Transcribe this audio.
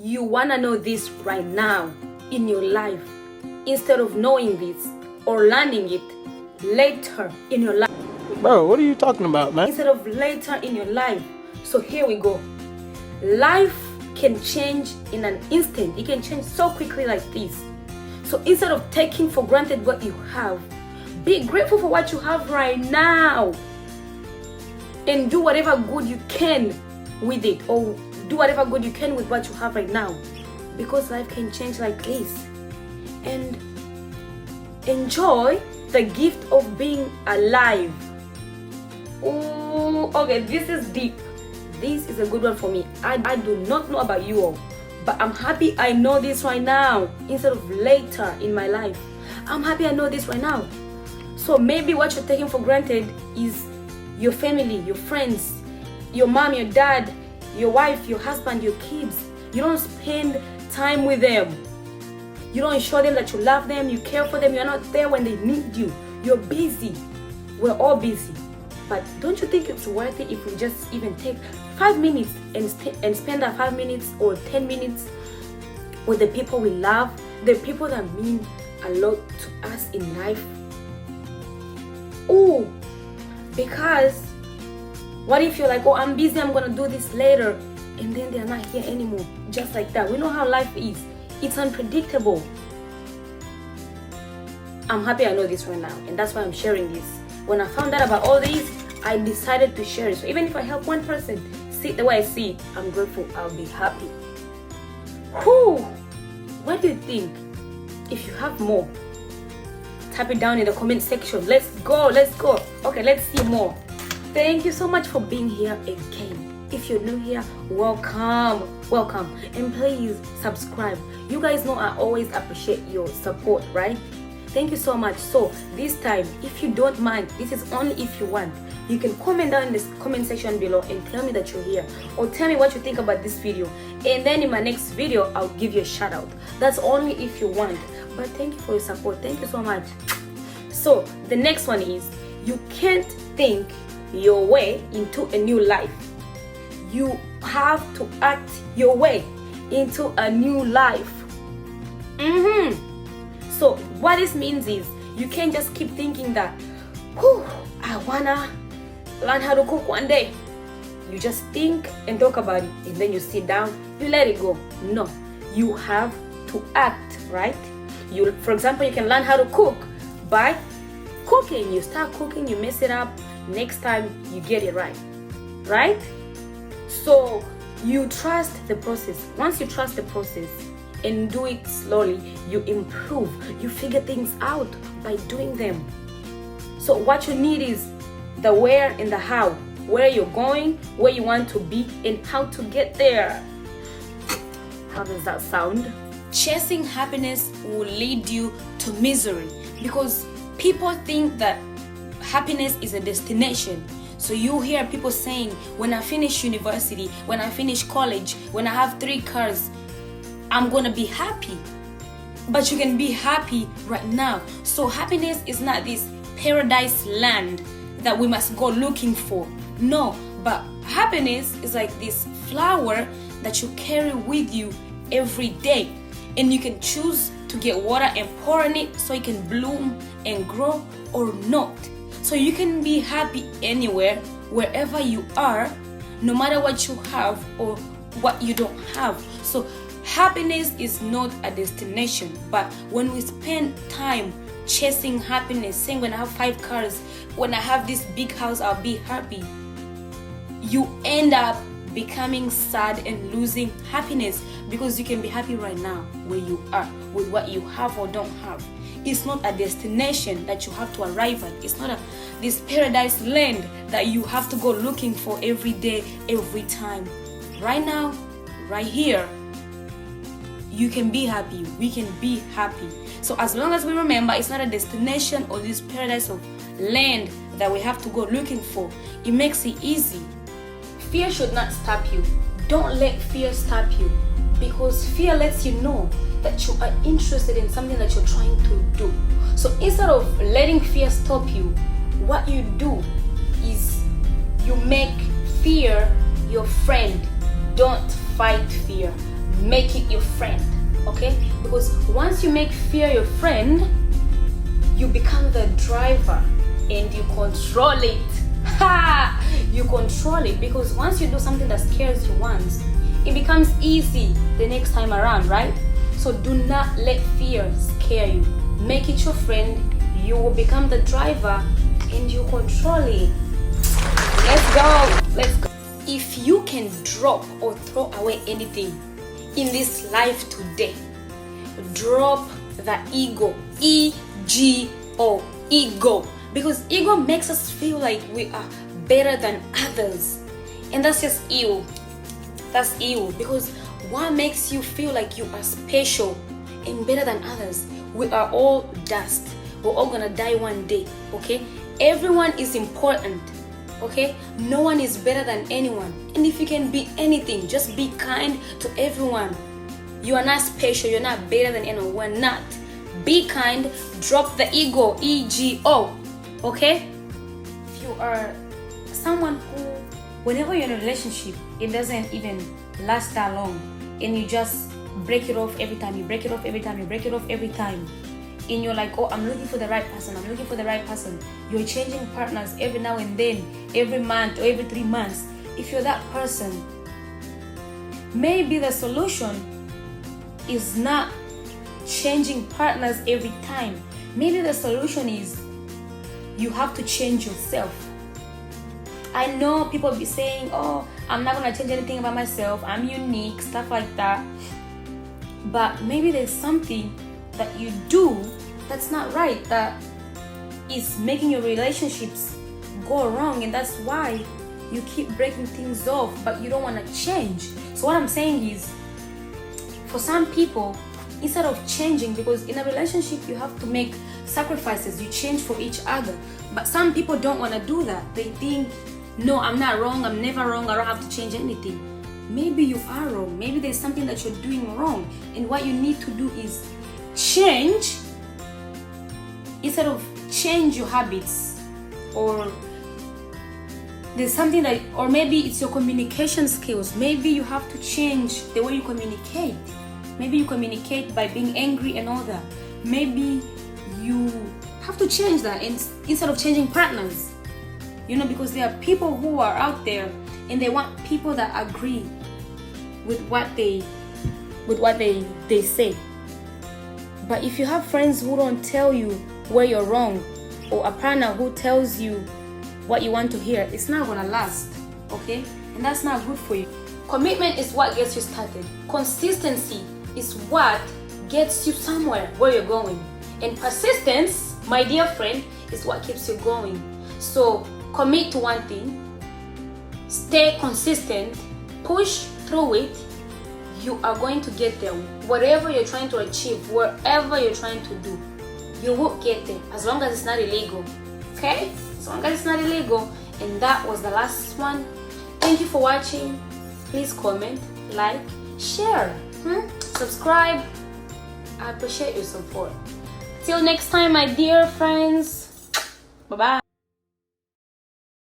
you want to know this right now in your life instead of knowing this or learning it later in your life. Bro, what are you talking about, man? Instead of later in your life. So here we go. Life can change in an instant. It can change so quickly like this. So instead of taking for granted what you have, be grateful for what you have right now and do whatever good you can with it, or do whatever good you can with what you have right now, because life can change like this. And enjoy the gift of being alive. Oh, okay, this is deep. This is a good one for me. I do not know about you all, but I'm happy I know this right now instead of later in my life. I'm happy I know this right now. So maybe what you're taking for granted is your family, your friends, your mom, your dad, your wife, your husband, your kids. You don't spend time with them. You don't show them that you love them, you care for them. You're not there when they need you. You're busy. We're all busy. But don't you think it's worth it if we just even take 5 minutes and spend that 5 minutes or 10 minutes with the people we love, the people that mean a lot to us in life? Oh, because what if you're like, oh, I'm busy, I'm gonna do this later, and then they're not here anymore, just like that. We know how life is. It's unpredictable. I'm happy I know this right now, and that's why I'm sharing this. When I found out about all these, I decided to share it. So even if I help one person see it the way I see it, I'm grateful. I'll be happy. Whew. What do you think? If you have more, type it down in the comment section. Let's go, let's go. Okay, let's see more. Thank you so much for being here again. If you're new here, welcome, and please subscribe. You guys know I always appreciate your support, right? Thank you so much. So this time, if you don't mind, this is only if you want, you can comment down in the comment section below and tell me that you're here, or tell me what you think about this video, and then in my next video I'll give you a shout out. That's only if you want, but thank you for your support. Thank you so much. So the next one is, you can't think your way into a new life. You have to act your way into a new life. So what this means is, you can't just keep thinking that, I wanna learn how to cook one day. You just think and talk about it, and then you sit down, you let it go. No, you have to act, right? For example, you can learn how to cook by cooking. You start cooking, you mess it up, next time you get it right, right? So you trust the process. Once you trust the process and do it slowly, you improve. You figure things out by doing them. So what you need is the where and the how. Where you're going, where you want to be, and how to get there. How does that sound? Chasing happiness will lead you to misery, because people think that happiness is a destination. So you hear people saying, when I finish university, when I finish college, when I have 3 cars, I'm gonna be happy. But you can be happy right now. So happiness is not this paradise land that we must go looking for. No, but happiness is like this flower that you carry with you every day. And you can choose to get water and pour in it so it can bloom and grow, or not. So you can be happy anywhere, wherever you are, no matter what you have or what you don't have. So happiness is not a destination, but when we spend time chasing happiness, saying when I have 5 cars, when I have this big house, I'll be happy, you end up becoming sad and losing happiness, because you can be happy right now where you are with what you have or don't have. It's not a destination that you have to arrive at. It's not this paradise land that you have to go looking for every day, every time. Right now, right here, you can be happy. We can be happy. So as long as we remember, it's not a destination or this paradise of land that we have to go looking for, it makes it easy. Fear should not stop you. Don't let fear stop you, because fear lets you know that you are interested in something that you're trying to do. So instead of letting fear stop you, what you do is you make fear your friend. Don't fight fear. make it your friend. Okay, because once you make fear your friend, you become the driver and you control it. Ha! You control it, because once you do something that scares you once, it becomes easy the next time around, right? So do not let fear scare you. Make it your friend. You will become the driver and you control it. Let's go. If you can drop or throw away anything in this life today, drop the ego. E-G-O. Ego. Because ego makes us feel like we are better than others. And that's just evil. That's evil. Because what makes you feel like you are special and better than others? We are all dust. We're all gonna die one day. Okay? Everyone is important. Okay? No one is better than anyone. And if you can be anything, just be kind to everyone. You are not special. You're not better than anyone. We're not. Be kind. Drop the ego. E-G-O. Okay? If you are someone who, whenever you're in a relationship, it doesn't even last that long, and you just break it off every time. You break it off every time. You break it off every time. And you're like, oh, I'm looking for the right person. I'm looking for the right person. You're changing partners every now and then, every month or every 3 months. If you're that person, maybe the solution is not changing partners every time. Maybe the solution is you have to change yourself. I know people be saying, oh, I'm not gonna change anything about myself, I'm unique, stuff like that. But maybe there's something that you do that's not right, that is making your relationships go wrong, and that's why you keep breaking things off, but you don't want to change. So what I'm saying is, for some people, instead of changing, because in a relationship you have to make sacrifices, you change for each other, but some people don't want to do that. They think, no, I'm not wrong, I'm never wrong, I don't have to change anything. Maybe you are wrong. Maybe there's something that you're doing wrong, and what you need to do is change. Instead of change your habits, or there's something that, or maybe it's your communication skills. Maybe you have to change the way you communicate. Maybe you communicate by being angry and all that. Maybe you have to change that, and instead of changing partners, because there are people who are out there and they want people that agree with what they say. But if you have friends who don't tell you where you're wrong, or a partner who tells you what you want to hear, it's not gonna last. Okay? And that's not good for you. Commitment is what gets you started. Consistency is what gets you somewhere where you're going. And persistence, my dear friend, is what keeps you going. So commit to one thing, stay consistent, push through it. You are going to get there. Whatever you're trying to achieve, wherever you're trying to do, you will get there, as long as it's not illegal. Okay? As long as it's not illegal. And that was the last one. Thank you for watching. Please comment, like, share, subscribe. I appreciate your support. Till next time, my dear friends. Bye-bye.